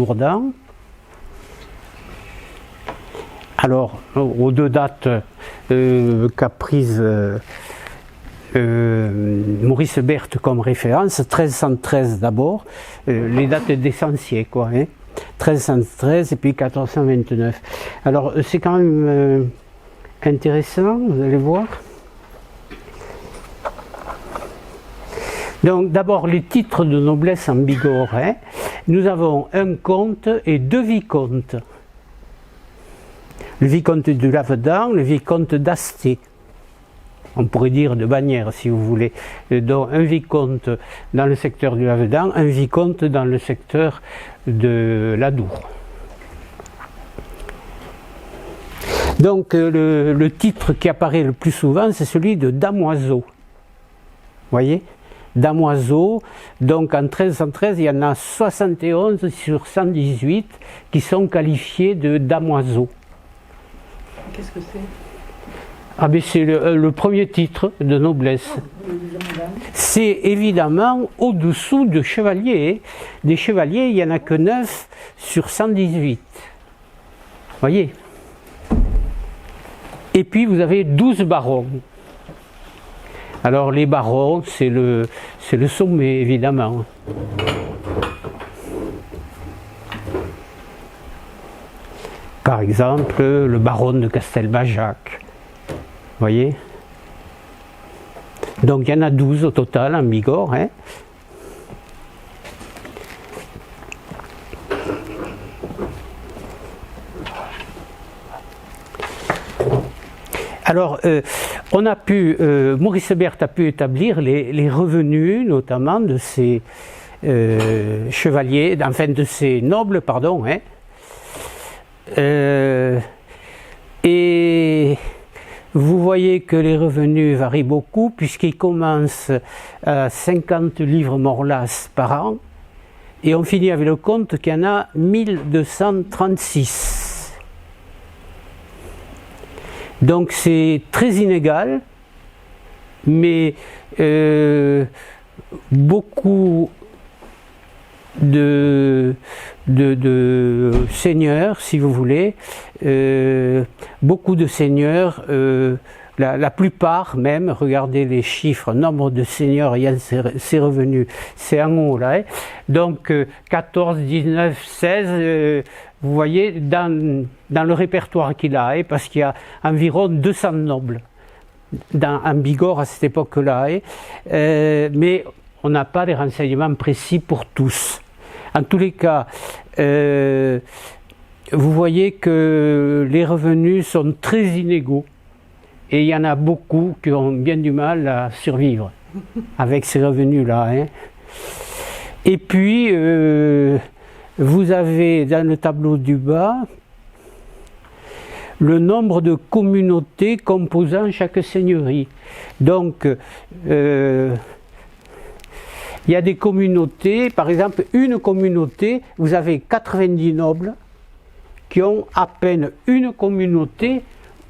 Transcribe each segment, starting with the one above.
Jourdan. Alors, aux deux dates qu'a prises Maurice Berthe comme référence, 1313 d'abord, les dates d'essentiel, quoi. 1313 et puis 1429. Alors, c'est quand même intéressant, vous allez voir. Donc, d'abord, les titres de noblesse en Bigorre. Nous avons un comte et deux vicomtes. Le vicomte du Lavedan, le vicomte d'Asté. On pourrait dire de Bagnères, si vous voulez. Donc, un vicomte dans le secteur du Lavedan, un vicomte dans le secteur de l'Adour. Donc, le titre qui apparaît le plus souvent, c'est celui de damoiseau. Vous voyez ? Damoiseau, donc en 1313, il y en a 71 sur 118 qui sont qualifiés de damoiseau. Qu'est-ce que c'est? Ah ben c'est le premier titre de noblesse. C'est évidemment au-dessous de chevalier. Des chevaliers, il n'y en a que 9 sur 118. Voyez. Et puis vous avez 12 barons. Alors les barons, c'est le sommet, évidemment. Par exemple, le baron de Castelbajac. Vous voyez? Donc il y en a 12 au total en Bigorre. Alors, Maurice Berthe a pu établir les revenus, notamment de ces chevaliers, enfin de ces nobles, pardon. Et vous voyez que les revenus varient beaucoup, puisqu'ils commencent à 50 livres morlas par an, et on finit avec le compte qu'il y en a 1236. Donc c'est très inégal, mais beaucoup de seigneurs, si vous voulez, beaucoup de seigneurs, la plupart même, regardez les chiffres, nombre de seigneurs ayant ces revenus, c'est en haut là, donc 14, 19, 16, vous voyez, dans le répertoire qu'il a, parce qu'il y a environ 200 nobles en Bigorre à cette époque-là, mais on n'a pas des renseignements précis pour tous. En tous les cas, vous voyez que les revenus sont très inégaux et il y en a beaucoup qui ont bien du mal à survivre avec ces revenus-là. Et puis, vous avez dans le tableau du bas le nombre de communautés composant chaque seigneurie. Donc, il y a des communautés, par exemple, une communauté, vous avez 90 nobles qui ont à peine une communauté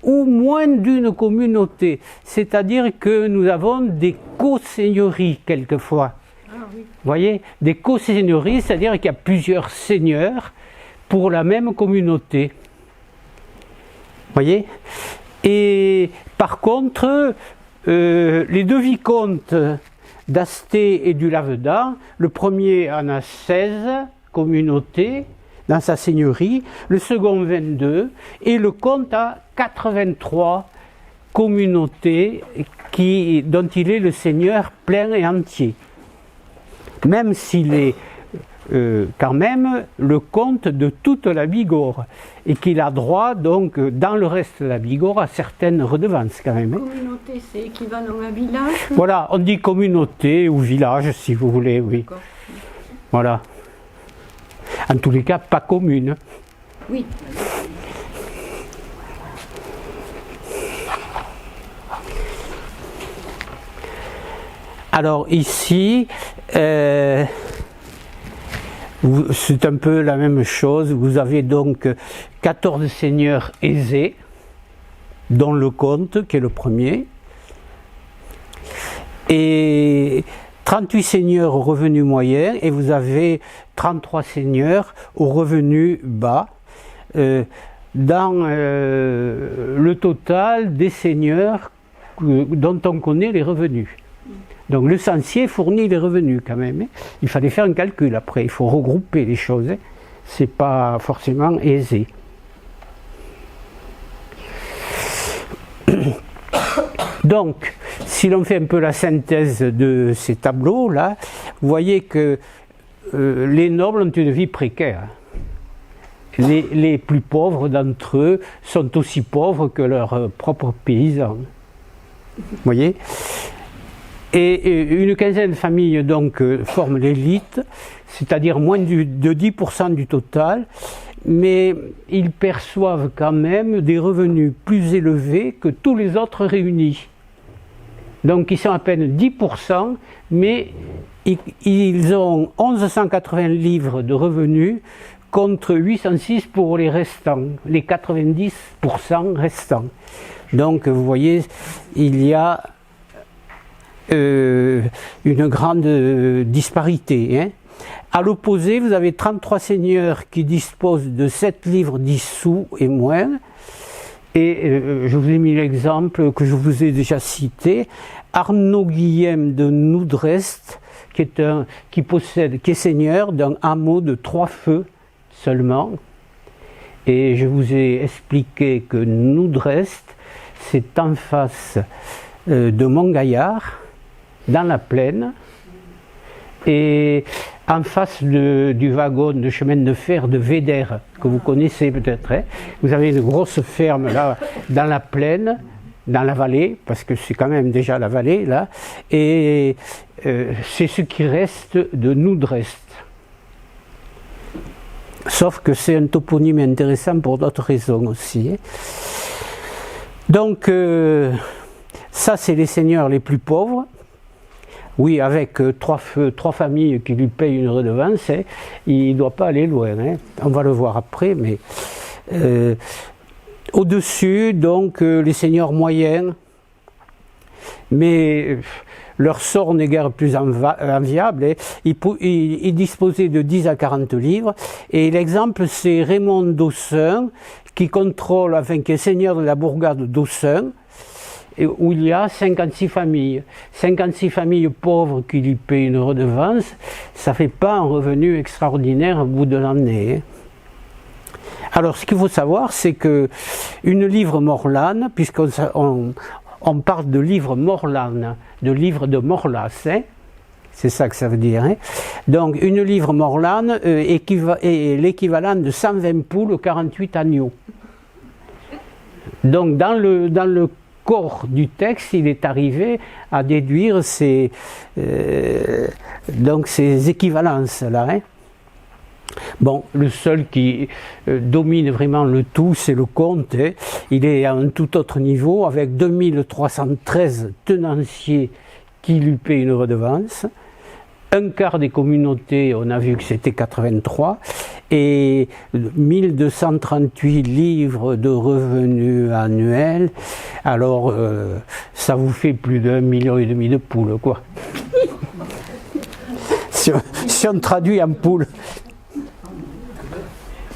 ou moins d'une communauté. C'est-à-dire que nous avons des co-seigneuries quelquefois. Vous voyez, des co-seigneuries, c'est-à-dire qu'il y a plusieurs seigneurs pour la même communauté. Vous voyez? Et par contre, les deux vicomtes d'Asté et du Lavedan, le premier en a 16 communautés dans sa seigneurie, le second 22, et le comte a 83 communautés dont il est le seigneur plein et entier. Même s'il est quand même le comte de toute la Bigorre, et qu'il a droit donc dans le reste de la Bigorre à certaines redevances quand même. Communauté, c'est équivalent à village? Voilà, on dit communauté ou village si vous voulez, oui. Voilà. En tous les cas, pas commune. Oui. Alors ici, c'est un peu la même chose. Vous avez donc 14 seigneurs aisés, dont le comte qui est le premier. Et 38 seigneurs au revenu moyen et vous avez 33 seigneurs au revenu bas. Dans le total des seigneurs dont on connaît les revenus. Donc le censier fournit les revenus quand même. Hein. Il fallait faire un calcul après, il faut regrouper les choses. Hein. C'est pas forcément aisé. Donc, si l'on fait un peu la synthèse de ces tableaux-là, vous voyez que les nobles ont une vie précaire. Les plus pauvres d'entre eux sont aussi pauvres que leurs propres paysans. Vous voyez ? Et une quinzaine de familles donc forment l'élite, c'est-à-dire moins de 10% du total, mais ils perçoivent quand même des revenus plus élevés que tous les autres réunis. Donc ils sont à peine 10%, mais ils ont 1180 livres de revenus contre 806 pour les restants, les 90% restants. Donc vous voyez, il y a une grande disparité. Hein. À l'opposé, vous avez 33 seigneurs qui disposent de 7 livres 10 sous et moins. Et je vous ai mis l'exemple que je vous ai déjà cité. Arnaud Guillem de Noudrest, qui est seigneur d'un hameau de 3 feux seulement. Et je vous ai expliqué que Noudrest, c'est en face de Montgaillard, dans la plaine, et en face du wagon de chemin de fer de Védère, que vous connaissez peut-être. Hein. Vous avez une grosse ferme là, dans la plaine, dans la vallée, parce que c'est quand même déjà la vallée là, et c'est ce qui reste de Noudrest. Sauf que c'est un toponyme intéressant pour d'autres raisons aussi. Hein. Donc, ça c'est les seigneurs les plus pauvres. Oui, avec trois familles qui lui payent une redevance, hein, il ne doit pas aller loin. Hein. On va le voir après, mais au-dessus, donc, les seigneurs moyens, mais leur sort n'est guère plus enviable. Hein. Ils disposaient de 10 à 40 livres, et l'exemple c'est Raymond d'Aussin, qui contrôle, qui est seigneur de la bourgade d'Aussin, où il y a 56 familles. 56 familles pauvres qui lui payent une redevance, ça ne fait pas un revenu extraordinaire au bout de l'année. Alors, ce qu'il faut savoir, c'est que une livre Morlane, puisqu'on parle de livre Morlane, de livre de Morlas, hein, c'est ça que ça veut dire. Hein. Donc, une livre Morlane est l'équivalent de 120 poules, 48 agneaux. Donc, dans le corps du texte, il est arrivé à déduire ces équivalences-là. Hein. Bon, le seul qui domine vraiment le tout, c'est le comte. Hein. Il est à un tout autre niveau, avec 2313 tenanciers qui lui paient une redevance. Un quart des communautés, on a vu que c'était 83, et 1238 livres de revenus annuels. Alors, ça vous fait plus d'1,5 million de poules, quoi. si on traduit en poules.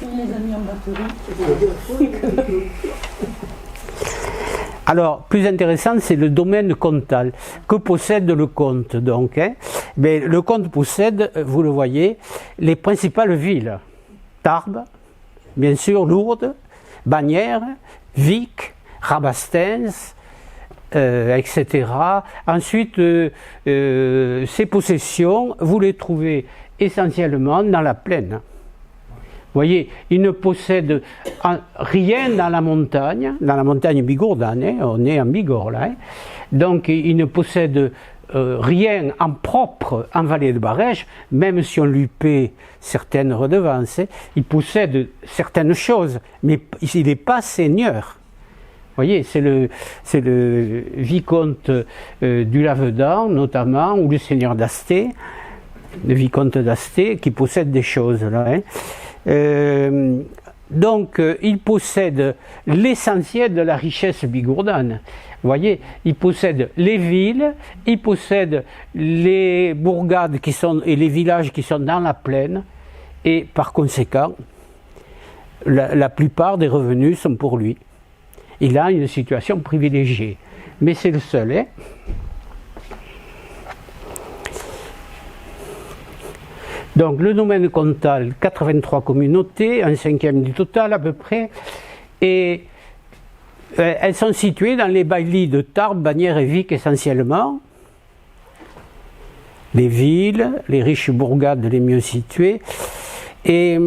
Les amis en batterie. Alors, plus intéressant, c'est le domaine comtal. Que possède le comte, donc hein. Mais le comte possède, vous le voyez, les principales villes. Tarbes, bien sûr, Lourdes, Bagnères, Vic, Rabastens, etc. Ensuite, ces possessions, vous les trouvez essentiellement dans la plaine. Vous voyez, il ne possède rien dans la montagne bigourdane, hein, on est en Bigorre là, hein. Donc il ne possède rien en propre en vallée de Barège, même si on lui paie certaines redevances, hein. Il possède certaines choses, mais il n'est pas seigneur. Vous voyez, c'est le vicomte du Lavedan notamment, ou le seigneur d'Asté, le vicomte d'Asté, qui possède des choses là, hein. Donc, il possède l'essentiel de la richesse bigourdane. Vous voyez, il possède les villes, il possède les bourgades et les villages qui sont dans la plaine, et par conséquent, la plupart des revenus sont pour lui. Il a une situation privilégiée, mais c'est le seul. Hein. Donc le domaine comtal, 83 communautés, un cinquième du total à peu près, et elles sont situées dans les baillis de Tarbes, Bagnères et Vic essentiellement, les villes, les riches bourgades les mieux situées, et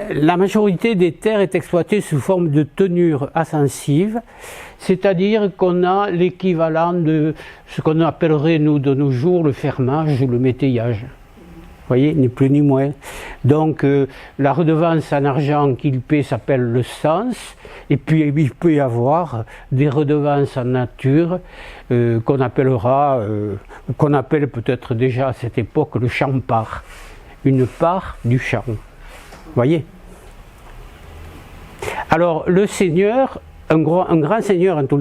la majorité des terres est exploitée sous forme de tenure ascensive, c'est-à-dire qu'on a l'équivalent de ce qu'on appellerait nous de nos jours le fermage ou le métayage. Vous voyez, ni plus ni moins. Donc la redevance en argent qu'il paie s'appelle le sens, et puis il peut y avoir des redevances en nature qu'on appelle peut-être déjà à cette époque le champ-part, une part du champ. Vous voyez. Alors le seigneur, un grand seigneur en tous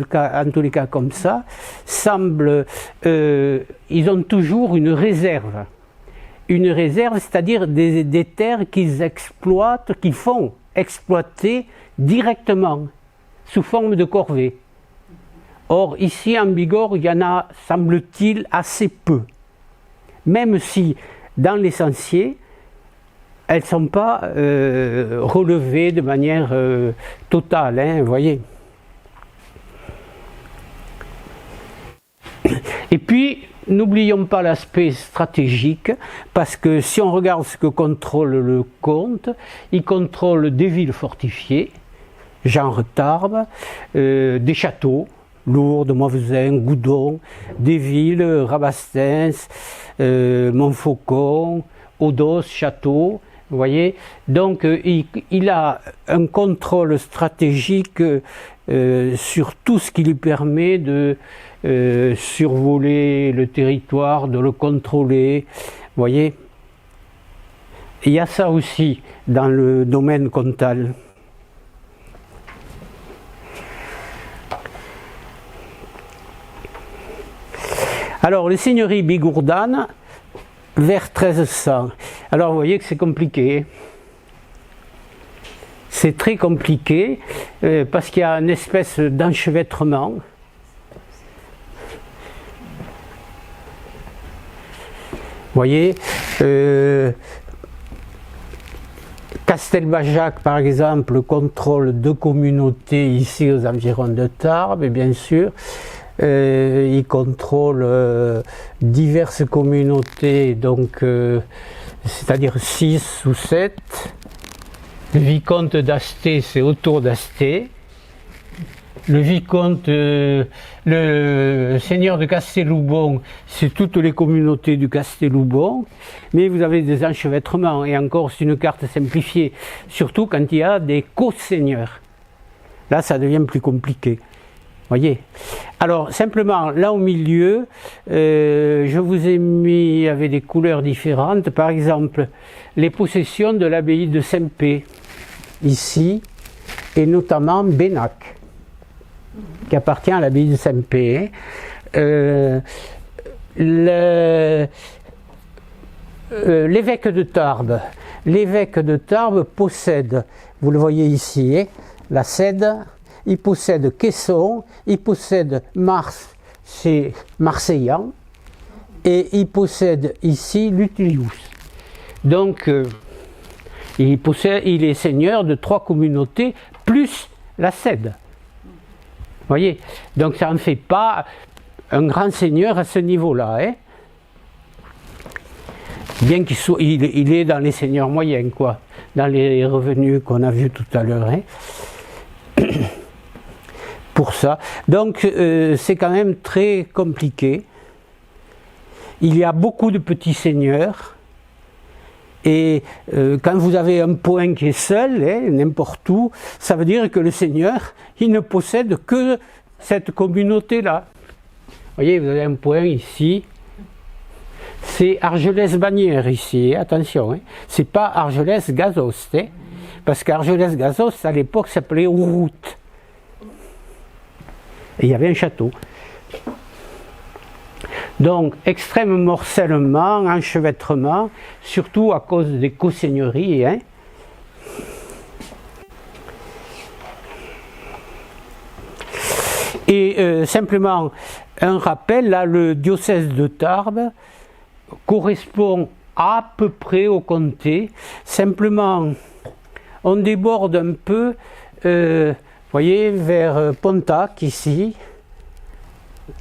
les cas comme ça, semble, ils ont toujours une réserve. Une réserve, c'est-à-dire des terres qu'ils exploitent, qu'ils font exploiter directement, sous forme de corvée. Or, ici en Bigorre, il y en a, semble-t-il, assez peu. Même si, dans l'essentiel, elles ne sont pas relevées de manière totale, hein, vous voyez. Et puis, n'oublions pas l'aspect stratégique, parce que si on regarde ce que contrôle le comte, il contrôle des villes fortifiées, genre Tarbes, des châteaux, Lourdes, Montvezin, Goudon, des villes, Rabastens, Montfaucon, Odos, Château, vous voyez. Donc il a un contrôle stratégique sur tout ce qui lui permet de survoler le territoire, de le contrôler, vous voyez. Il y a ça aussi dans le domaine comtal. Alors les seigneuries bigourdanes vers 1300. Alors vous voyez que c'est compliqué. C'est très compliqué parce qu'il y a une espèce d'enchevêtrement. Vous voyez, Castelbajac, par exemple, contrôle deux communautés ici aux environs de Tarbes, et bien sûr, il contrôle diverses communautés, donc c'est-à-dire 6 ou 7. Le vicomte d'Asté, c'est autour d'Asté. Le vicomte, le seigneur de Casteloubon, c'est toutes les communautés du Casteloubon, mais vous avez des enchevêtrements, et encore c'est une carte simplifiée, surtout quand il y a des co-seigneurs. Là, ça devient plus compliqué. Voyez. Alors, simplement, là au milieu, je vous ai mis avec des couleurs différentes, par exemple, les possessions de l'abbaye de Saint-Pé, ici, et notamment Bénac, qui appartient à l'abbaye de Saint-Pé. L'évêque de Tarbes possède, vous le voyez ici, la Cède, il possède Caisson, il possède Mars, c'est Marseillan, et il possède ici Lutilius. Donc, il est seigneur de 3 communautés, plus la Cède. Vous voyez, donc ça ne fait pas un grand seigneur à ce niveau-là. Hein. Bien qu'il est dans les seigneurs moyens, quoi, dans les revenus qu'on a vus tout à l'heure. Hein. Pour ça. Donc c'est quand même très compliqué. Il y a beaucoup de petits seigneurs. Et quand vous avez un point qui est seul, hein, n'importe où, ça veut dire que le seigneur, il ne possède que cette communauté-là. Vous voyez, vous avez un point ici. C'est Argelès-Bagnères ici, hein, attention. Hein. C'est pas Argelès-Gazost. Hein. Parce qu'Argelès-Gazos, à l'époque, s'appelait Ouroute. Et il y avait un château. Donc, extrême morcellement, enchevêtrement, surtout à cause des co-seigneuries. Hein. Et simplement, un rappel, là, le diocèse de Tarbes correspond à peu près au comté. Simplement, on déborde un peu, voyez, vers Pontac, ici,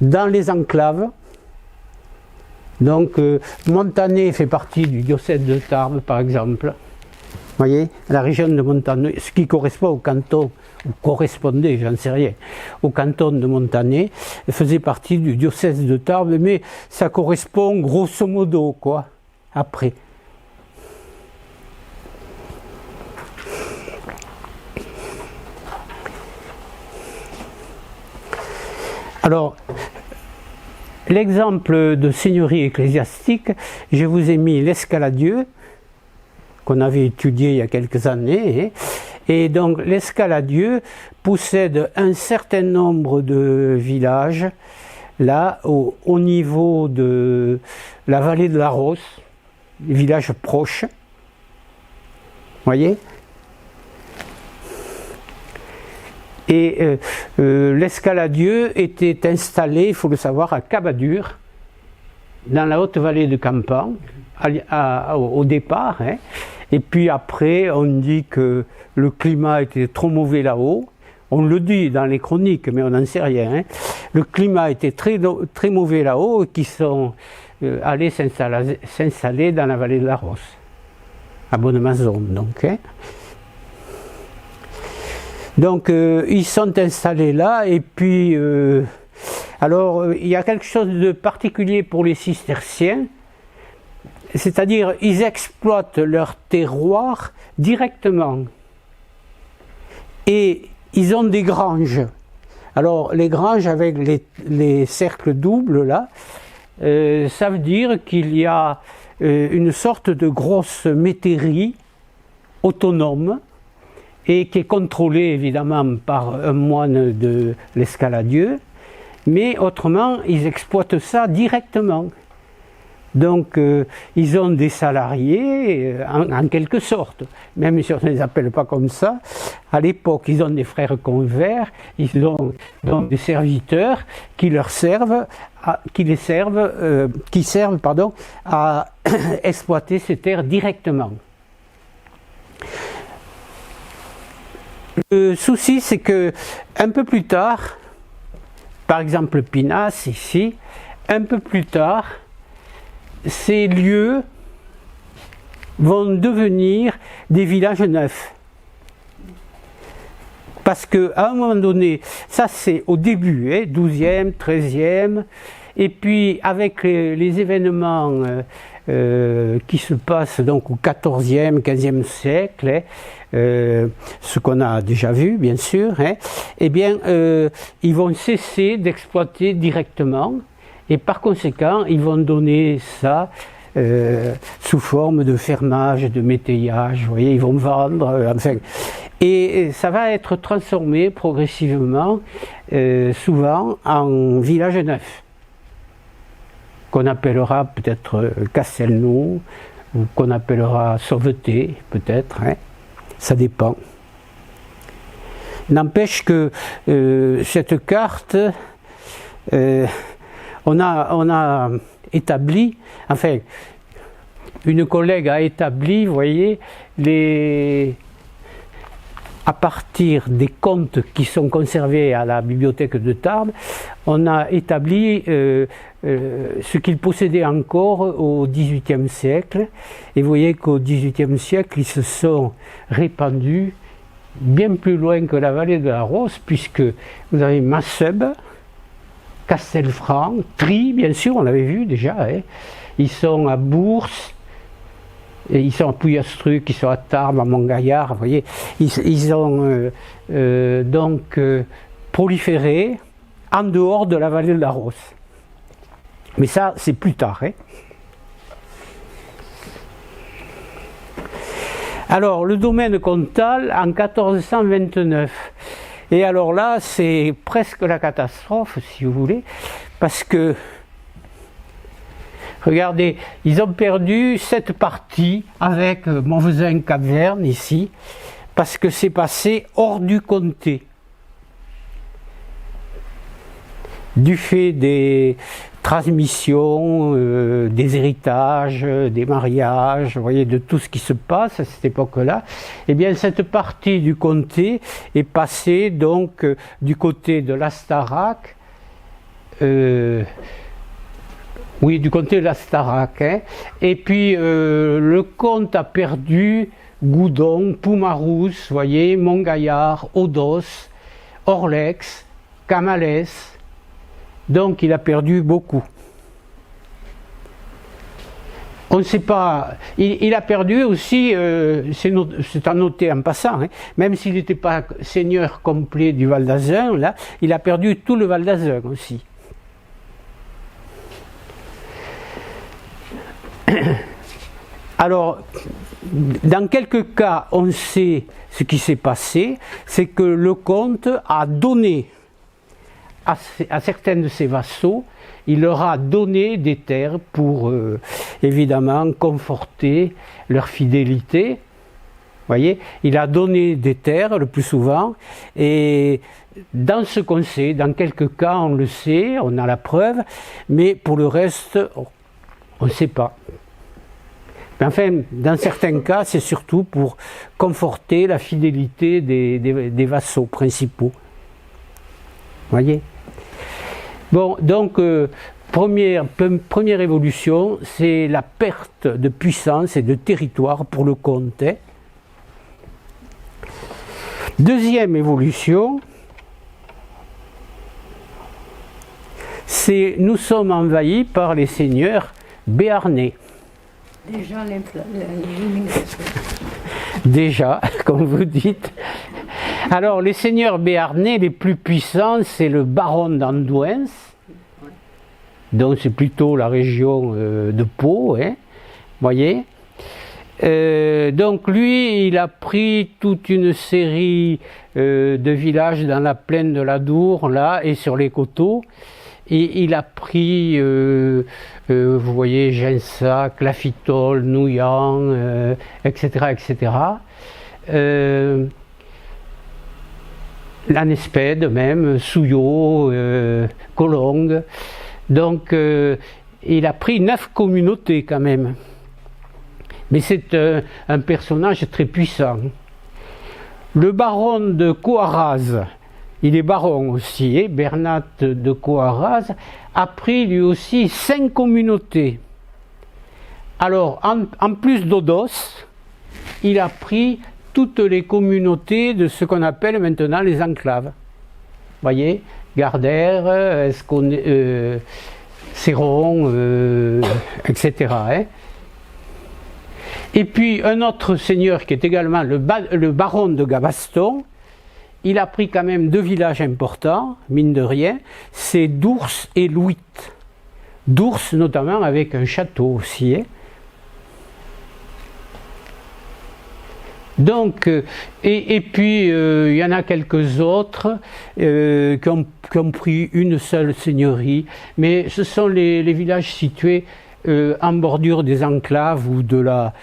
dans les enclaves. Donc, Montané fait partie du diocèse de Tarbes, par exemple. Vous voyez, la région de Montané, ce qui correspond au canton, ou correspondait, j'en sais rien, au canton de Montané, faisait partie du diocèse de Tarbes, mais ça correspond grosso modo, quoi, après. Alors, l'exemple de seigneurie ecclésiastique, je vous ai mis l'Escaladieu, qu'on avait étudié il y a quelques années. Et donc l'Escaladieu possède un certain nombre de villages, là, au niveau de la vallée de la Rosse, les villages proches. Vous voyez ? Et l'Escaladieu était installé, il faut le savoir, à Cabadur, dans la haute vallée de Campan, au départ. Hein. Et puis après, on dit que le climat était trop mauvais là-haut. On le dit dans les chroniques, mais on n'en sait rien. Hein. Le climat était très, très mauvais là-haut, et qu'ils sont allés s'installer dans la vallée de la Rosse, à Bonne-Mazone. Donc, ils sont installés là, et puis, alors, il y a quelque chose de particulier pour les cisterciens, c'est-à-dire, ils exploitent leur terroir directement. Et ils ont des granges. Alors, les granges avec les cercles doubles, là, ça veut dire qu'il y a une sorte de grosse métairie autonome, et qui est contrôlée évidemment par un moine de l'Escaladieu, mais autrement, ils exploitent ça directement. Donc, ils ont des salariés, en quelque sorte, même si on ne les appelle pas comme ça. À l'époque, ils ont des frères convers, ils ont donc des serviteurs qui servent à exploiter ces terres directement. Le souci, c'est que un peu plus tard, par exemple Pinas ici, un peu plus tard, ces lieux vont devenir des villages neufs. Parce qu'à un moment donné, ça c'est au début, 12e, 13e, et puis avec les événements qui se passent donc au 14e, 15e siècle, ce qu'on a déjà vu bien sûr, eh bien ils vont cesser d'exploiter directement, et par conséquent ils vont donner ça sous forme de fermage, de métayage, vous voyez, ils vont vendre, enfin, et ça va être transformé progressivement, souvent en village neuf, qu'on appellera peut-être Castelnau, ou qu'on appellera Sauveté, peut-être, ça dépend. N'empêche que cette carte, on a établi, enfin, une collègue a établi, vous voyez, à partir des comptes qui sont conservés à la bibliothèque de Tarbes, on a établi ce qu'ils possédaient encore au XVIIIe siècle. Et vous voyez qu'au XVIIIe siècle, ils se sont répandus bien plus loin que la vallée de la Rosse, puisque vous avez Masseb, Castelfranc, Trie, bien sûr, on l'avait vu déjà. Ils sont à Bourse, et ils sont à Pouillastruc, ils sont à Tarbes, à Montgaillard, vous voyez. Ils ont donc proliféré en dehors de la vallée de la Rosse. Mais ça, c'est plus tard. Alors, le domaine comtal en 1429. Et alors là, c'est presque la catastrophe, si vous voulez, parce que, regardez, ils ont perdu cette partie avec Monvezin-Cap-Verne, ici, parce que c'est passé hors du comté. Du fait des transmissions, des héritages, des mariages, vous voyez, de tout ce qui se passe à cette époque-là, eh bien cette partie du comté est passée donc du côté de l'Astarac, oui, du comté de l'Astarac, hein, et puis le comte a perdu Goudon, Poumarousse, vous voyez, Montgaillard, Odos, Orlex, Camales. Donc il a perdu beaucoup. On ne sait pas, il a perdu aussi, c'est à noter en passant, hein, même s'il n'était pas seigneur complet du Val d'Azun, là, il a perdu tout le Val d'Azun aussi. Alors, dans quelques cas, on sait ce qui s'est passé, c'est que le comte a donné à certains de ses vassaux, il leur a donné des terres pour évidemment conforter leur fidélité. Vous voyez, il a donné des terres le plus souvent, et dans ce qu'on sait, dans quelques cas on le sait, on a la preuve, mais pour le reste, on ne sait pas. Mais enfin, dans certains cas, c'est surtout pour conforter la fidélité des vassaux principaux. Vous voyez? Bon, donc, première évolution, c'est la perte de puissance et de territoire pour le comte. Deuxième évolution, c'est nous sommes envahis par les seigneurs béarnais. Déjà l'élimination. Déjà, comme vous dites. Alors, les seigneurs béarnais les plus puissants, c'est le baron d'Andouens, donc c'est plutôt la région de Pau, hein, voyez. Donc lui, il a pris toute une série de villages dans la plaine de l'Adour, là, et sur les coteaux. Et il a pris, vous voyez, Gensac, Lafitole, Nouillan, etc., etc. Lanespède même, Souillot, Collongue. Donc il a pris 9 communautés quand même. Mais c'est un personnage très puissant. Le baron de Coarraze, il est baron aussi, hein, Bernat de Coarraze, a pris lui aussi 5 communautés. Alors, en plus d'Odos, il a pris toutes les communautés de ce qu'on appelle maintenant les enclaves. Vous voyez, Gardère, Céron, etc. Hein. Et puis un autre seigneur qui est également le baron de Gabaston, il a pris quand même 2 villages importants, mine de rien, c'est Dours et Louit. Dours notamment avec un château aussi. Hein. Donc, et puis il y en a quelques autres qui ont pris une seule seigneurie, mais ce sont les villages situés en bordure des enclaves ou de la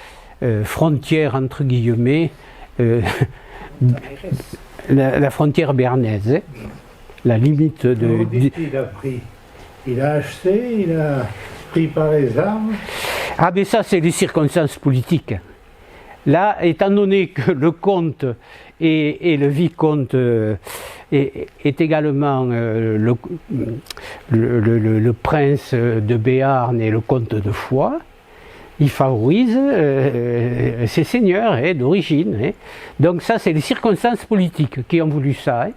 frontière entre guillemets, la frontière béarnaise, hein, la limite de. Il a acheté, il a pris par les armes. Ah mais ça c'est les circonstances politiques. Là, étant donné que le comte et le vicomte est également le prince de Béarn et le comte de Foix, il favorise ces seigneurs hein, d'origine. Hein. Donc ça, c'est les circonstances politiques qui ont voulu ça. Hein.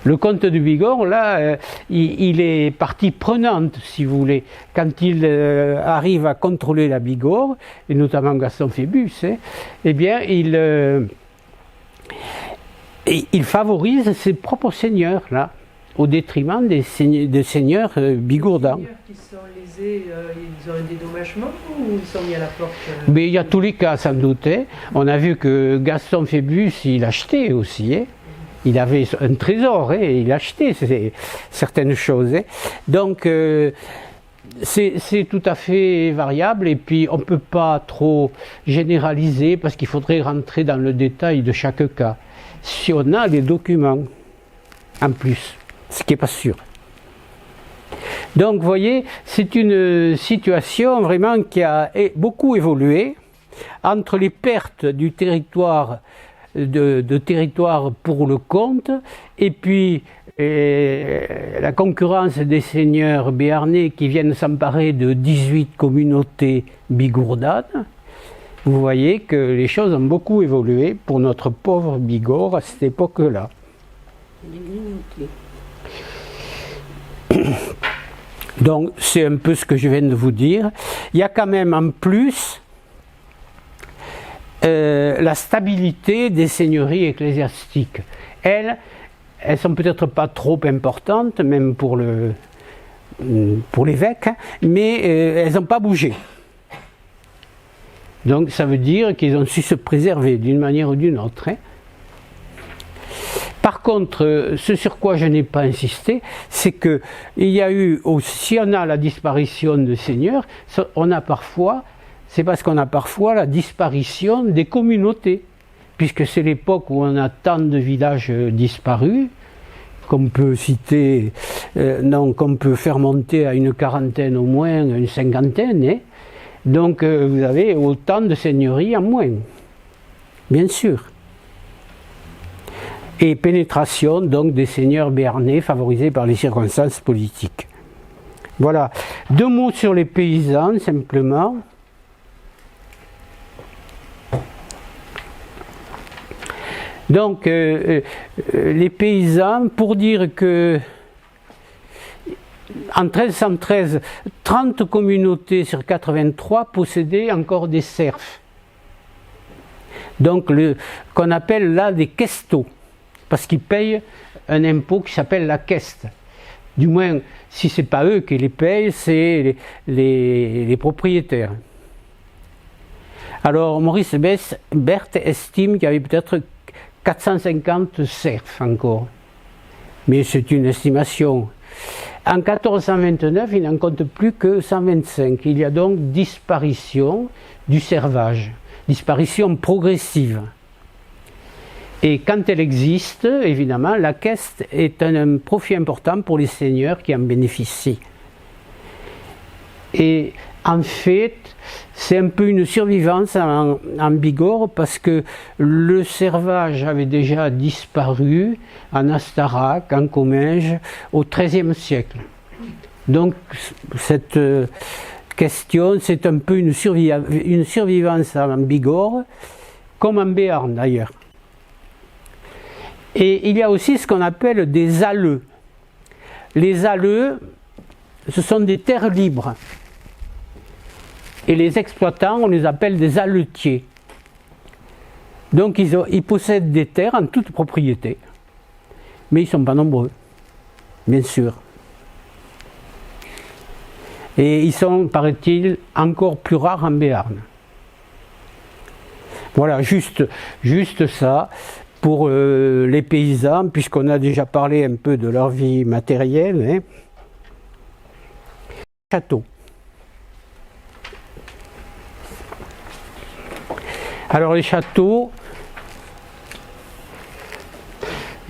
Le comte de Bigorre, là, il est partie prenante, si vous voulez, quand il arrive à contrôler la Bigorre, et notamment Gaston Phébus, hein, eh bien, il favorise ses propres seigneurs, là, au détriment des seigneurs bigourdans. Les seigneurs qui sont lésés, ils ont un dédommagement ou ils sont mis à la porte Mais il y a tous les cas sans doute. Hein. On a vu que Gaston Phébus, il achetait aussi. Hein. Il avait un trésor, hein, il achetait certaines choses. Hein. Donc c'est tout à fait variable et puis on ne peut pas trop généraliser parce qu'il faudrait rentrer dans le détail de chaque cas. Si on a les documents en plus, ce qui n'est pas sûr. Donc vous voyez, c'est une situation vraiment qui a beaucoup évolué entre les pertes du territoire, de territoire pour le comte et puis la concurrence des seigneurs béarnais qui viennent s'emparer de 18 communautés bigourdanes. Vous voyez que les choses ont beaucoup évolué pour notre pauvre Bigorre à cette époque-là. Donc c'est un peu ce que je viens de vous dire. Il y a quand même en plus la stabilité des seigneuries ecclésiastiques. Elles sont peut-être pas trop importantes, même pour l'évêque, mais elles n'ont pas bougé. Donc ça veut dire qu'ils ont su se préserver d'une manière ou d'une autre. Hein. Par contre, ce sur quoi je n'ai pas insisté, c'est qu'il y a eu, si on a la disparition de seigneurs, on a parfois, c'est parce qu'on a parfois la disparition des communautés, puisque c'est l'époque où on a tant de villages disparus, qu'on peut citer, qu'on peut faire monter à une quarantaine au moins, une cinquantaine, hein. Donc vous avez autant de seigneuries en moins, bien sûr. Et pénétration donc des seigneurs béarnais favorisés par les circonstances politiques. Voilà, 2 mots sur les paysans simplement. Donc les paysans, pour dire que en 1313, 30 communautés sur 83 possédaient encore des serfs. Donc qu'on appelle là des questos, parce qu'ils payent un impôt qui s'appelle la queste. Du moins, si ce n'est pas eux qui les payent, c'est les propriétaires. Alors Maurice Berthe estime qu'il y avait peut-être 450 serfs encore. Mais c'est une estimation. En 1429, il n'en compte plus que 125. Il y a donc disparition du servage, disparition progressive. Et quand elle existe, évidemment, la queste est un profit important pour les seigneurs qui en bénéficient. Et en fait, c'est un peu une survivance en Bigorre parce que le servage avait déjà disparu en Astarac, en Comminges, au XIIIe siècle. Donc cette question, c'est un peu une survivance en Bigorre, comme en Béarn d'ailleurs. Et il y a aussi ce qu'on appelle des alleux. Les alleux, ce sont des terres libres. Et les exploitants, on les appelle des alletiers. Donc ils possèdent des terres en toute propriété. Mais ils ne sont pas nombreux, bien sûr. Et ils sont, paraît-il, encore plus rares en Béarn. Voilà, juste ça pour les paysans, puisqu'on a déjà parlé un peu de leur vie matérielle. Hein. Château. Alors les châteaux,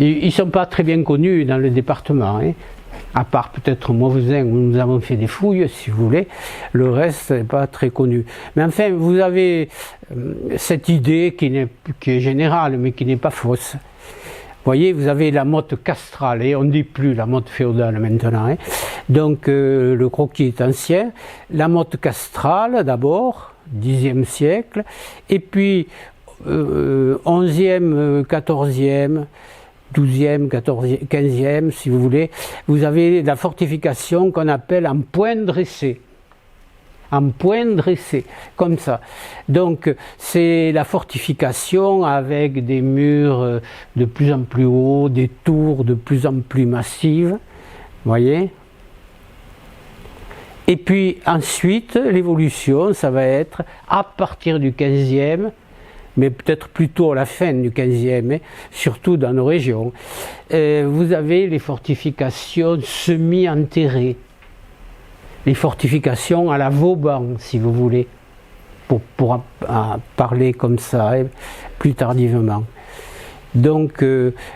ils ne sont pas très bien connus dans le département, hein. À part peut-être Mauvesin où nous avons fait des fouilles, si vous voulez, le reste n'est pas très connu. Mais enfin, vous avez cette idée qui est générale, mais qui n'est pas fausse. Vous voyez, vous avez la motte castrale, et on ne dit plus la motte féodale maintenant, hein. Donc le croquis est ancien. La motte castrale d'abord, 10e siècle, et puis 11e, 14e, 12e, 14e, 15e, si vous voulez, vous avez la fortification qu'on appelle en point dressé. en point dressé, comme ça. Donc c'est la fortification avec des murs de plus en plus hauts, des tours de plus en plus massives, voyez. Et puis ensuite, l'évolution, ça va être à partir du 15e, mais peut-être plutôt à la fin du 15e, hein, surtout dans nos régions. Vous avez les fortifications semi-enterrées, les fortifications à la Vauban, si vous voulez, pour parler comme ça, hein, plus tardivement. Donc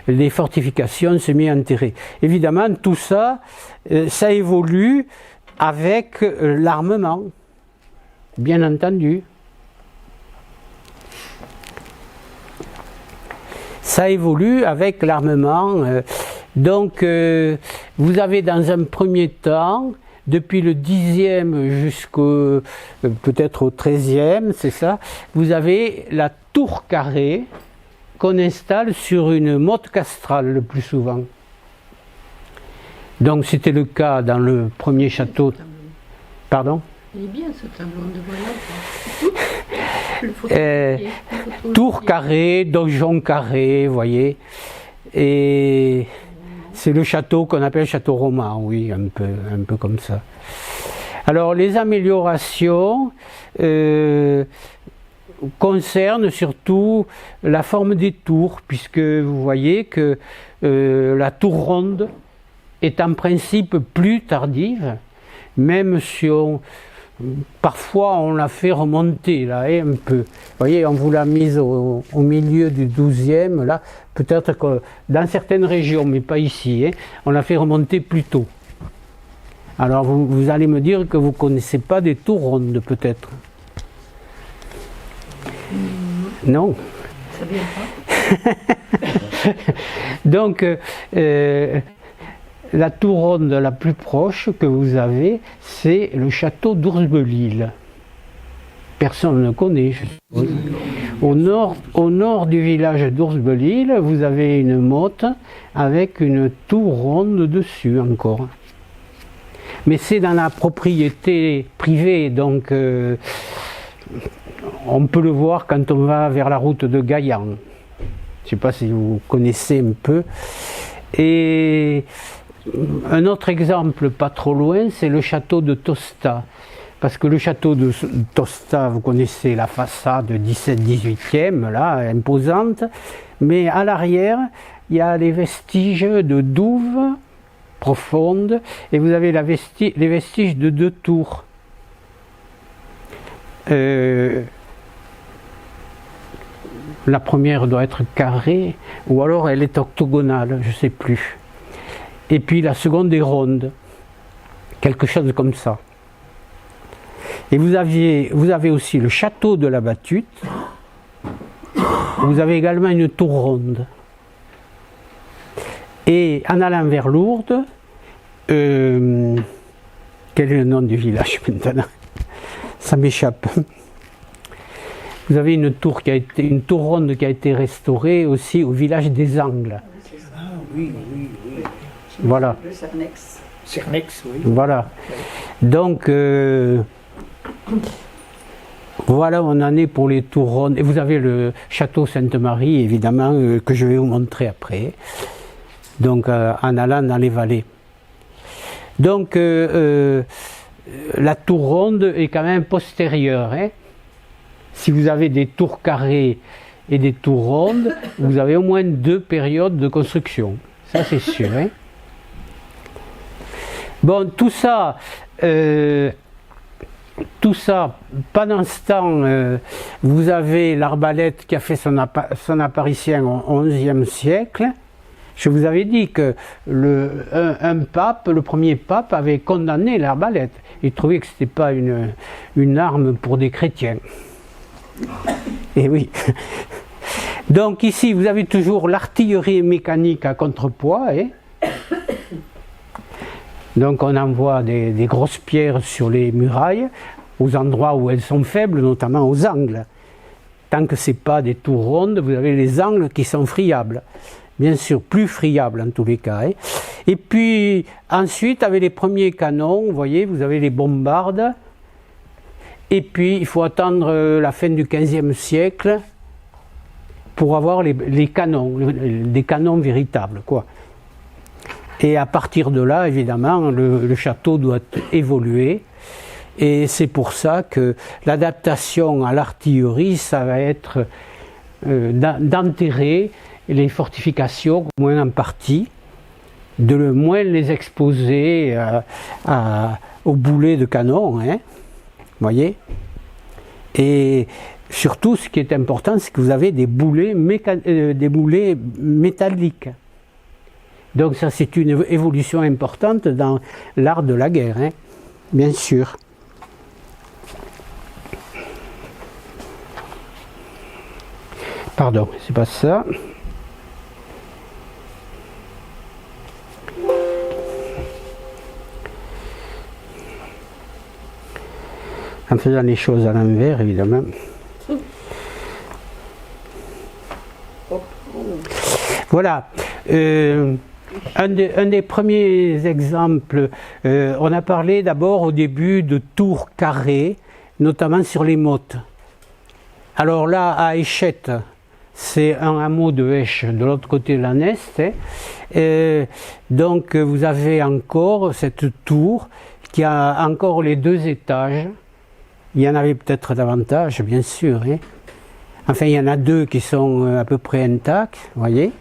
les fortifications semi-enterrées. Évidemment, tout ça, ça évolue avec l'armement, bien entendu. Ça évolue avec l'armement. Donc vous avez dans un premier temps, depuis le 10e jusqu'au peut-être au 13e, c'est ça, vous avez la tour carrée qu'on installe sur une motte castrale le plus souvent. Donc c'était le cas dans le premier château. Pardon ? Il est bien ce tableau de voyage. Tour carrée, donjon carré, vous voyez. Et c'est le château qu'on appelle château roman, oui, un peu comme ça. Alors les améliorations concernent surtout la forme des tours, puisque vous voyez que la tour ronde est en principe plus tardive, même si parfois on l'a fait remonter là, un peu. Vous voyez, on vous l'a mise au milieu du 12e, là, peut-être que dans certaines régions, mais pas ici, hein, on l'a fait remonter plus tôt. Alors vous allez me dire que vous ne connaissez pas des tours rondes, peut-être. Non. Ça vient pas. Donc, la tour ronde la plus proche que vous avez, c'est le château d'Oursbelil. Personne ne connaît. Au nord du village d'Oursbelil, vous avez une motte avec une tour ronde dessus encore. Mais c'est dans la propriété privée, donc on peut le voir quand on va vers la route de Gaillan. Je ne sais pas si vous connaissez un peu. Et un autre exemple pas trop loin, c'est le château de Tosta. Parce que le château de Tosta, vous connaissez la façade 17-18e, là, imposante. Mais à l'arrière, il y a les vestiges de douves profondes. Et vous avez les vestiges de 2 tours. La première doit être carrée, ou alors elle est octogonale, je ne sais plus. Et puis la seconde est ronde, quelque chose comme ça. Et vous avez aussi le château de la Battute. Vous avez également une tour ronde. Et en allant vers Lourdes, quel est le nom du village maintenant? Ça m'échappe. Vous avez une tour ronde qui a été restaurée aussi au village des Angles. Ah oui, oui, oui. Voilà. Le Cernex. Cernex, oui. Voilà. Donc, voilà, on en est pour les tours rondes. Et vous avez le château Sainte-Marie, évidemment, que je vais vous montrer après. Donc, en allant dans les vallées. Donc, la tour ronde est quand même postérieure. Hein. Si vous avez des tours carrées et des tours rondes, vous avez au moins 2 périodes de construction. Ça, c'est sûr. Hein. Bon, tout ça, pendant ce temps, vous avez l'arbalète qui a fait son apparition au XIe siècle. Je vous avais dit que un pape, le premier pape, avait condamné l'arbalète. Il trouvait que ce n'était pas une arme pour des chrétiens. Et oui. Donc ici, vous avez toujours l'artillerie mécanique à contrepoids. Hein. Donc on envoie des grosses pierres sur les murailles, aux endroits où elles sont faibles, notamment aux angles. Tant que ce n'est pas des tours rondes, vous avez les angles qui sont friables. Bien sûr, plus friables en tous les cas. Hein. Et puis ensuite, avec les premiers canons, vous voyez, vous avez les bombardes Et puis il faut attendre la fin du XVe siècle pour avoir les canons, des canons véritables, quoi. Et à partir de là, évidemment, le château doit évoluer. Et c'est pour ça que l'adaptation à l'artillerie, ça va être d'enterrer les fortifications, au moins en partie, de moins les exposer aux boulets de canon, hein, voyez. Et surtout, ce qui est important, c'est que vous avez des boulets métalliques. Donc ça, c'est une évolution importante dans l'art de la guerre, hein, bien sûr. Pardon, c'est pas ça. En faisant les choses à l'envers, évidemment. Voilà. Un des premiers exemples, on a parlé d'abord au début de tours carrées, notamment sur les mottes. Alors là, à Échette, c'est un hameau de Esch de l'autre côté de la Neste. Hein. Donc vous avez encore cette tour qui a encore les 2 étages. Il y en avait peut-être davantage, bien sûr. Hein. Enfin, il y en a 2 qui sont à peu près intacts, vous voyez.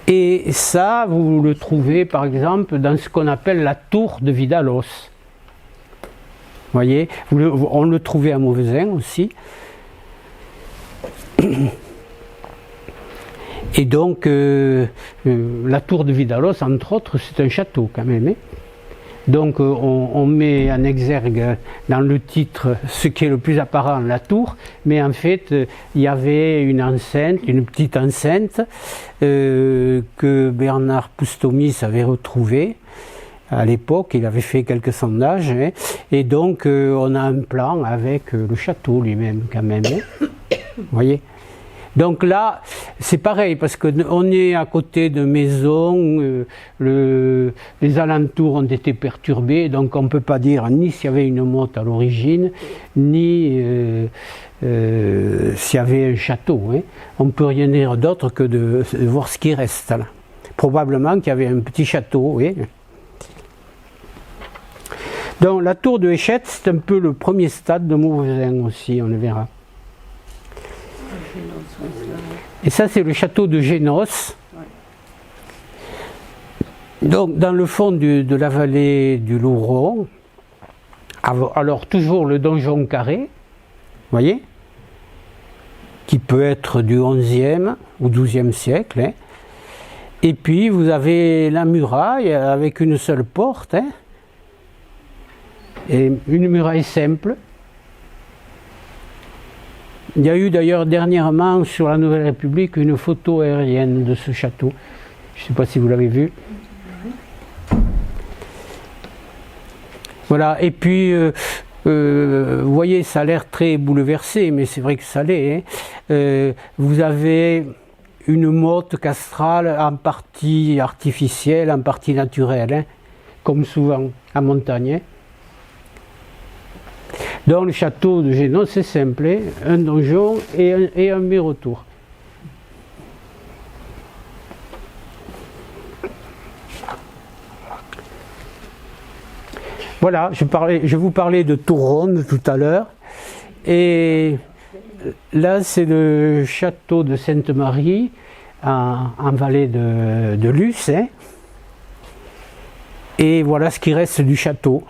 Et ça, vous le trouvez par exemple dans ce qu'on appelle la tour de Vidalos. Vous voyez, on le trouvait à Mauvezin aussi. Et donc, la tour de Vidalos, entre autres, c'est un château quand même. Hein. Donc, on met en exergue dans le titre ce qui est le plus apparent, la tour, mais en fait, il y avait une enceinte, une petite enceinte que Bernard Poustomis avait retrouvée. À l'époque, il avait fait quelques sondages, hein, et donc on a un plan avec le château lui-même quand même. Hein. Vous voyez. Donc là, c'est pareil, parce qu'on est à côté de maisons, les alentours ont été perturbés, donc on ne peut pas dire ni s'il y avait une motte à l'origine, ni s'il y avait un château. Hein. On ne peut rien dire d'autre que de voir ce qui reste là. Probablement qu'il y avait un petit château. Hein. Donc la tour de Échette, c'est un peu le premier stade de Mauvezin aussi, on le verra. Et ça, c'est le château de Génos. Donc dans le fond de la vallée du Louron, alors toujours le donjon carré, vous voyez, qui peut être du XIe ou XIIe siècle. Hein. Et puis vous avez la muraille avec une seule porte, hein. Et une muraille simple. Il y a eu d'ailleurs dernièrement sur la Nouvelle République une photo aérienne de ce château. Je ne sais pas si vous l'avez vu. Voilà, et puis vous voyez, ça a l'air très bouleversé, mais c'est vrai que ça l'est. Hein. Vous avez une motte castrale en partie artificielle, en partie naturelle, hein, comme souvent en montagne. Hein. Dans le château de Génos, c'est simple, hein, un donjon et un mur autour. Voilà, je vous parlais de tour ronde tout à l'heure, et là c'est le château de Sainte-Marie en vallée de Luce, hein, et voilà ce qui reste du château.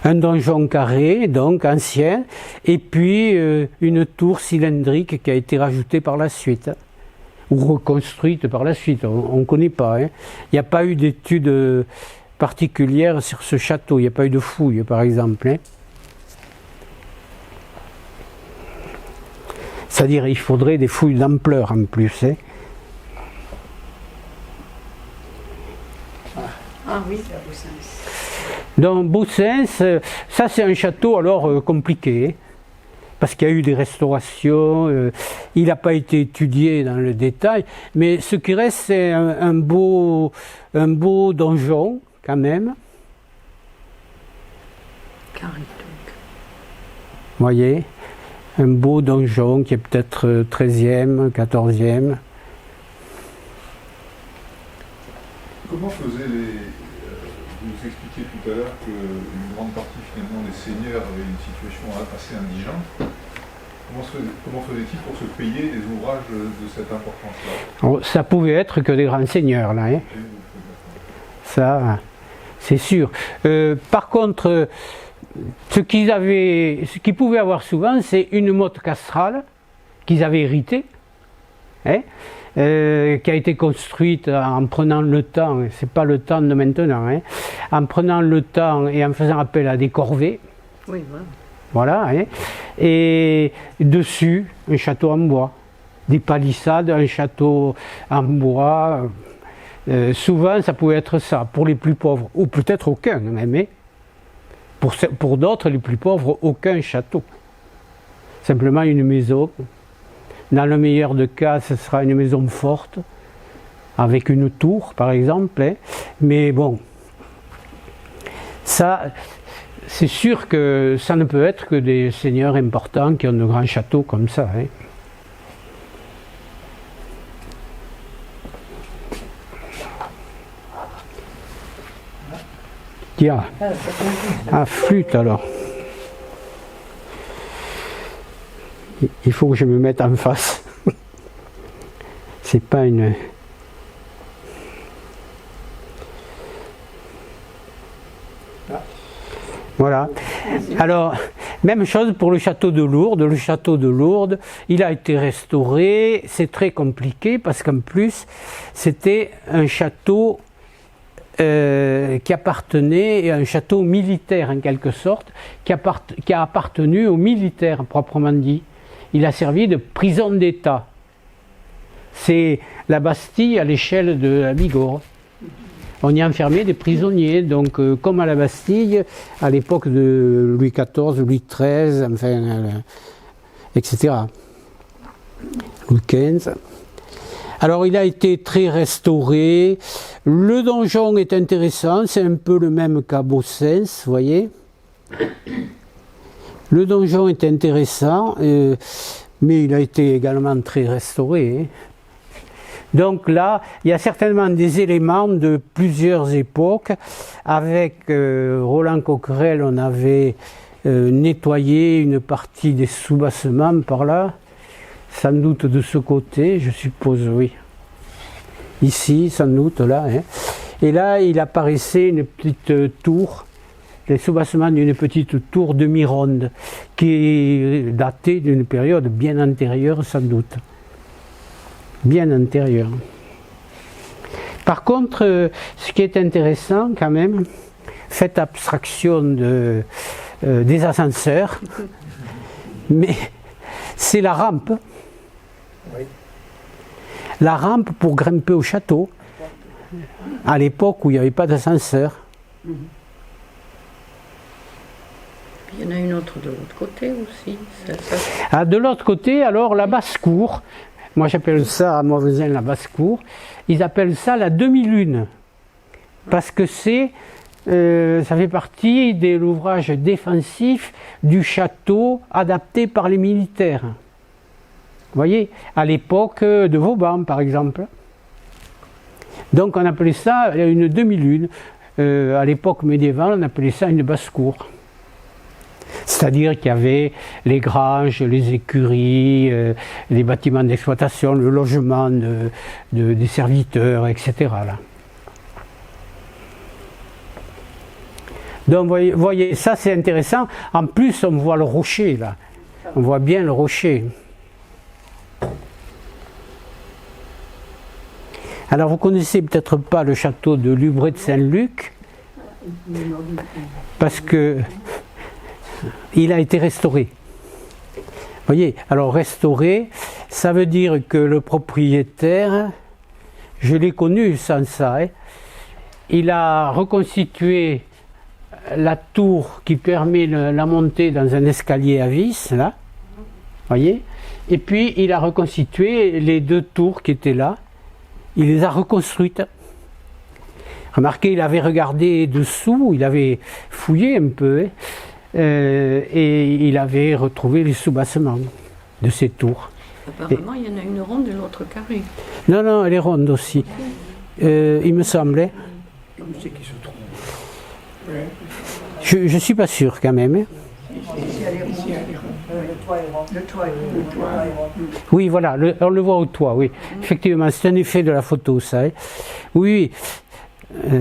Un donjon carré, donc ancien, et puis une tour cylindrique qui a été rajoutée par la suite, ou reconstruite par la suite, on ne connaît pas. Hein. Il n'y a pas eu d'études particulières sur ce château, il n'y a pas eu de fouilles par exemple. Hein. C'est-à-dire il faudrait des fouilles d'ampleur en plus. Hein. Ah oui, c'est à Boussens. Donc Boussens, ça c'est un château alors compliqué. parce qu'il y a eu des restaurations, il n'a pas été étudié dans le détail, mais ce qui reste, c'est un beau donjon, quand même. Carré, donc. Vous voyez, un beau donjon qui est peut-être 13e, 14e. Comment faisaient vous expliquiez tout à l'heure qu'une grande partie finalement des seigneurs avaient une situation assez indigente. Comment faisaient-ils pour se payer des ouvrages de cette importance-là? Ça pouvait être que des grands seigneurs, là. Hein. Ça, c'est sûr. Par contre, ce qu'ils pouvaient avoir souvent, c'est une motte castrale qu'ils avaient héritée, hein, qui a été construite en prenant le temps, c'est pas le temps de maintenant, hein, en prenant le temps et en faisant appel à des corvées. Oui, voilà. Voilà, hein, et dessus, un château en bois, des palissades, un château en bois. Souvent, ça pouvait être ça, pour les plus pauvres, ou peut-être aucun même. Hein. Pour d'autres, les plus pauvres, aucun château. Simplement une maison. Dans le meilleur des cas, ce sera une maison forte, avec une tour, par exemple. Hein. Mais bon, ça, c'est sûr que ça ne peut être que des seigneurs importants qui ont de grands châteaux comme ça. Hein. Tiens, flûte alors. Il faut que je me mette en face. C'est pas une... Voilà. Alors, même chose pour le château de Lourdes. Le château de Lourdes, il a été restauré. C'est très compliqué parce qu'en plus, c'était un château qui appartenait à un château militaire en quelque sorte, qui a appartenu aux militaires proprement dit. Il a servi de prison d'État. C'est la Bastille à l'échelle de la Bigorre. On y enfermait des prisonniers, donc comme à la Bastille, à l'époque de Louis XIV, Louis XIII, enfin, etc. Louis XV. Alors il a été très restauré. Le donjon est intéressant, c'est un peu le même qu'à Bossens, vous voyez. Le donjon est intéressant, mais il a été également très restauré. Hein. Donc là, il y a certainement des éléments de plusieurs époques. Avec Roland Coquerel, on avait nettoyé une partie des sous-bassements par là. Sans doute de ce côté, je suppose, oui. Ici, sans doute, là. Hein. Et là, il apparaissait une petite tour, les sous-bassements d'une petite tour demi-ronde, qui est datée d'une période bien antérieure, sans doute. Bien antérieure. Par contre, ce qui est intéressant, quand même, faites abstraction des ascenseurs, mais c'est la rampe. Oui. La rampe pour grimper au château, à l'époque où il n'y avait pas d'ascenseur. Il y en a une autre de l'autre côté aussi. Ah, de l'autre côté, alors la basse-cour, moi j'appelle ça à Mauvesin la basse-cour, ils appellent ça la demi-lune, parce que ça fait partie de l'ouvrage défensif du château adapté par les militaires. Vous voyez, à l'époque de Vauban, par exemple. Donc on appelait ça une demi-lune. À l'époque médiévale, on appelait ça une basse-cour. C'est-à-dire qu'il y avait les granges, les écuries, les bâtiments d'exploitation, le logement des serviteurs, etc. Là. Donc vous voyez, ça c'est intéressant. En plus, on voit le rocher, là. On voit bien le rocher. Alors vous connaissez peut-être pas le château de Lubré de Saint-Luc, parce que il a été restauré. Vous voyez, alors restauré, ça veut dire que le propriétaire, je l'ai connu sans ça, hein, il a reconstitué la tour qui permet la montée dans un escalier à vis, là, voyez. Et puis il a reconstitué les 2 tours qui étaient là, il les a reconstruites. Remarquez, il avait regardé dessous, il avait fouillé un peu, hein, et il avait retrouvé les soubassements de ces tours. Apparemment, il y en a une ronde et l'autre carrée. Non, non, elle est ronde aussi. Il me semblait. Où c'est qui se trouve? Je ne suis pas sûr quand même. Hein. Le toit est rond. Oui, voilà, on le voit au toit, oui. Effectivement, c'est un effet de la photo, ça. Hein. Oui,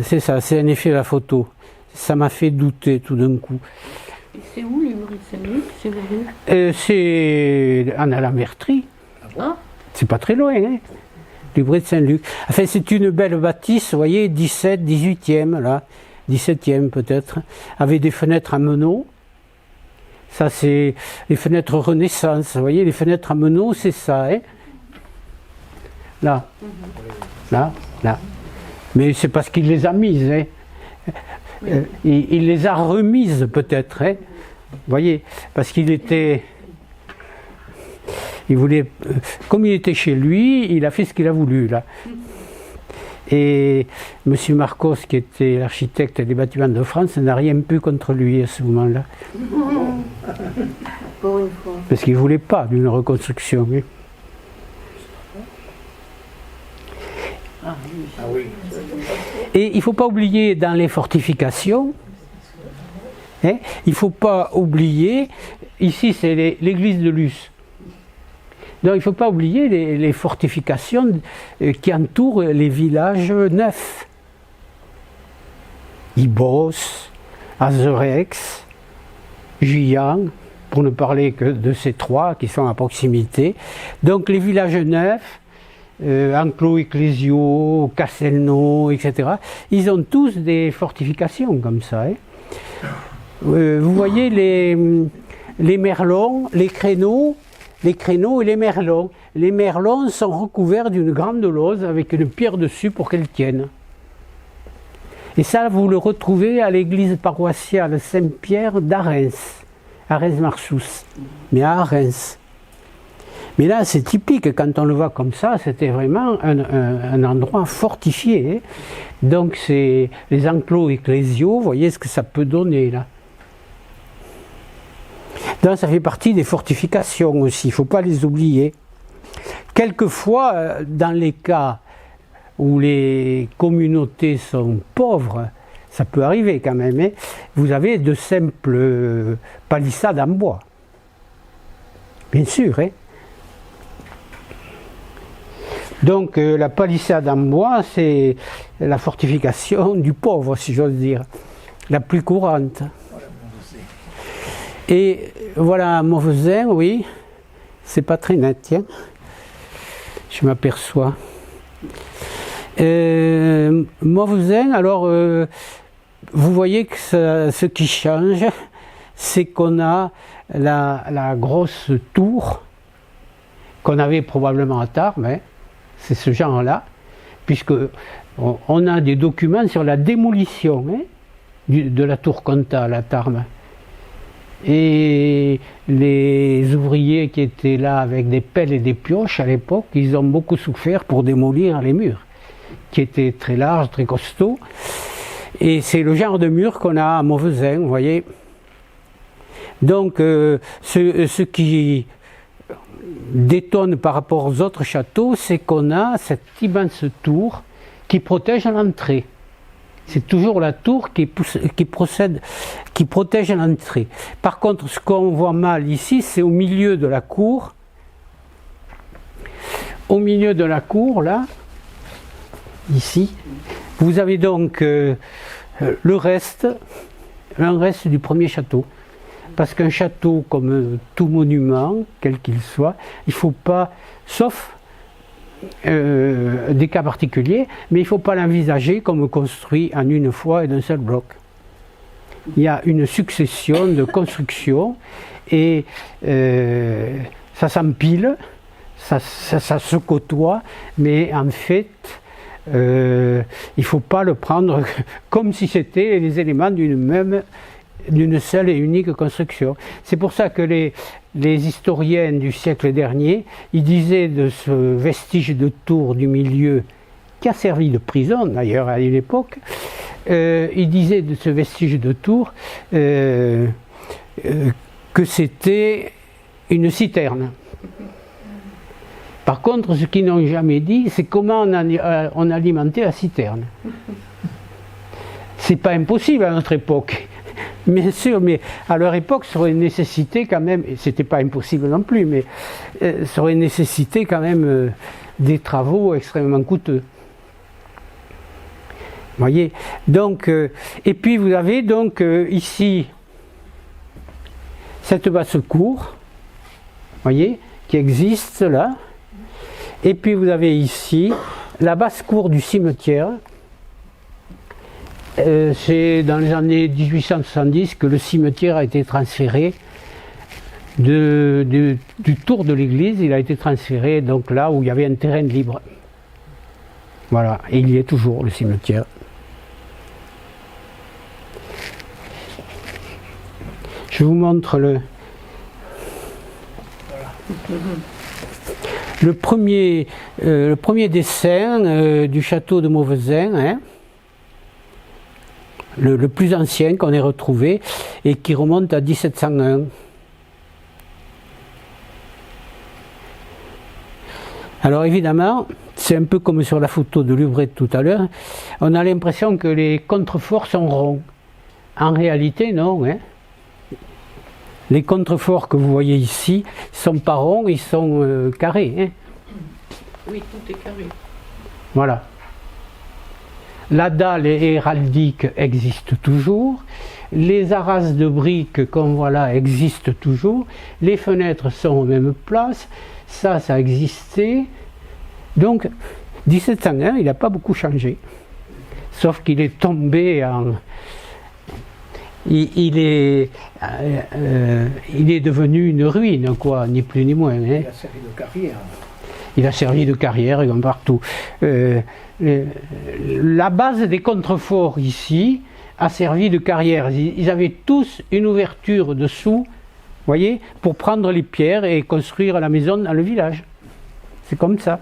c'est ça, c'est un effet de la photo. Ça m'a fait douter tout d'un coup. Et c'est où les Bris de Saint-Luc? C'est vers où? C'est en allant vers Trie. Ah, C'est pas très loin, hein, du Bris de Saint-Luc. Enfin, c'est une belle bâtisse, vous voyez, 17, 18e, là, 17e peut-être, avec des fenêtres à meneaux. Ça, c'est les fenêtres Renaissance, vous voyez, les fenêtres à meneaux, c'est ça, hein. Là, là, là. Mais c'est parce qu'il les a mises, hein. Il les a remises peut-être, hein. Vous voyez, parce qu'il était... Il voulait, comme il était chez lui, il a fait ce qu'il a voulu là. Et M. Marcos, qui était l'architecte des bâtiments de France, n'a rien pu contre lui à ce moment-là. pour une fois. Parce qu'il ne voulait pas d'une reconstruction. Hein. Ah oui. Ah oui. Et il ne faut pas oublier dans les fortifications, hein, il ne faut pas oublier, ici c'est l'église de Luce. Donc il ne faut pas oublier les fortifications qui entourent les villages neufs. Ibos, Azerex, Gillan, pour ne parler que de ces 3 qui sont à proximité. Donc les villages neufs, Enclos Ecclésio, Castelnau, etc., ils ont tous des fortifications comme ça. Hein. Vous voyez les merlons, les créneaux et les merlons. Les merlons sont recouverts d'une grande lose avec une pierre dessus pour qu'elle tienne. Et ça, vous le retrouvez à l'église paroissiale Saint-Pierre d'Arens, Arens-Marsous, mais à Arens. Mais là, c'est typique, quand on le voit comme ça, c'était vraiment un endroit fortifié. Hein. Donc, c'est les enclos ecclésiaux, vous voyez ce que ça peut donner là. Donc, ça fait partie des fortifications aussi, il ne faut pas les oublier. Quelquefois, dans les cas où les communautés sont pauvres, ça peut arriver quand même, hein, vous avez de simples palissades en bois. Bien sûr, hein. Donc la palissade en bois, c'est la fortification du pauvre, si j'ose dire, la plus courante. Et voilà, Mauvezin, oui, c'est pas très net, tiens, je m'aperçois. Mauvezin, alors, vous voyez que ce qui change, c'est qu'on a la grosse tour qu'on avait probablement à Tarbes, hein. C'est ce genre-là, puisque on a des documents sur la démolition, hein, de la tour Comtal à Tarbes. Et les ouvriers qui étaient là avec des pelles et des pioches à l'époque, ils ont beaucoup souffert pour démolir les murs, qui étaient très larges, très costauds. Et c'est le genre de mur qu'on a à Mauvezin, vous voyez. Donc ce qui détonne par rapport aux autres châteaux, c'est qu'on a cette immense tour qui protège l'entrée. C'est toujours la tour qui protège l'entrée. Par contre, ce qu'on voit mal ici, c'est au milieu de la cour. Au milieu de la cour, là, ici, vous avez donc un reste du premier château. Parce qu'un château, comme tout monument, quel qu'il soit, il ne faut pas, sauf des cas particuliers, mais il ne faut pas l'envisager comme construit en une fois et d'un seul bloc. Il y a une succession de constructions et ça s'empile, ça se côtoie, mais en fait, il ne faut pas le prendre comme si c'était les éléments d'une seule et unique construction. C'est pour ça que les historiens du siècle dernier, ils disaient de ce vestige de tour du milieu, qui a servi de prison d'ailleurs à une époque, ils disaient de ce vestige de tour que c'était une citerne. Par contre, ce qu'ils n'ont jamais dit, c'est comment on alimentait la citerne. C'est pas impossible à notre époque, bien sûr, mais à leur époque, ça aurait nécessité quand même, et c'était pas impossible non plus, mais ça aurait nécessité quand même des travaux extrêmement coûteux. Vous voyez, donc, et puis vous avez donc ici cette basse-cour, voyez, qui existe là, et puis vous avez ici la basse-cour du cimetière. C'est dans les années 1870 que le cimetière a été transféré du tour de l'église, il a été transféré donc là où il y avait un terrain libre. Voilà, et il y est toujours le cimetière. Je vous montre le premier dessin du château de Mauvezin, hein, le plus ancien qu'on ait retrouvé et qui remonte à 1701. Alors évidemment, c'est un peu comme sur la photo de Lubret tout à l'heure, on a l'impression que les contreforts sont ronds. En réalité, non, hein. Les contreforts que vous voyez ici ne sont pas ronds, ils sont carrés. Hein. Oui, tout est carré. Voilà. La dalle héraldique existe toujours. Les arras de briques qu'on voit là existent toujours. Les fenêtres sont aux mêmes places. Ça existait. Donc, 1701, il n'a pas beaucoup changé. Sauf qu'il est tombé en... Il est devenu une ruine, quoi, ni plus ni moins. Hein. Il a servi de carrière. Il a servi de carrière, comme partout. La base des contreforts ici a servi de carrière. Ils avaient tous une ouverture dessous, voyez, pour prendre les pierres et construire la maison dans le village. C'est comme ça.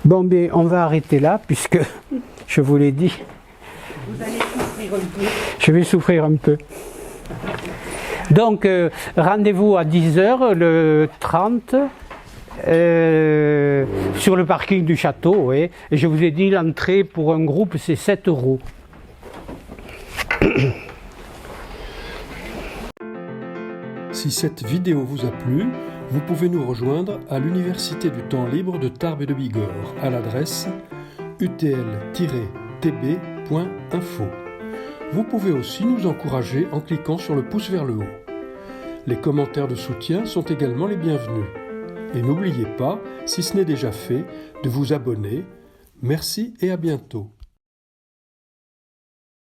Bon, ben, on va arrêter là, puisque je vous l'ai dit. Vous allez souffrir un peu. Je vais souffrir un peu. Donc, rendez-vous à 10h le 30 sur le parking du château. Ouais. Et je vous ai dit, l'entrée pour un groupe, c'est 7 €. Si cette vidéo vous a plu, vous pouvez nous rejoindre à l'Université du temps libre de Tarbes et de Bigorre à l'adresse utl-tb.info. Vous pouvez aussi nous encourager en cliquant sur le pouce vers le haut. Les commentaires de soutien sont également les bienvenus. Et n'oubliez pas, si ce n'est déjà fait, de vous abonner. Merci et à bientôt.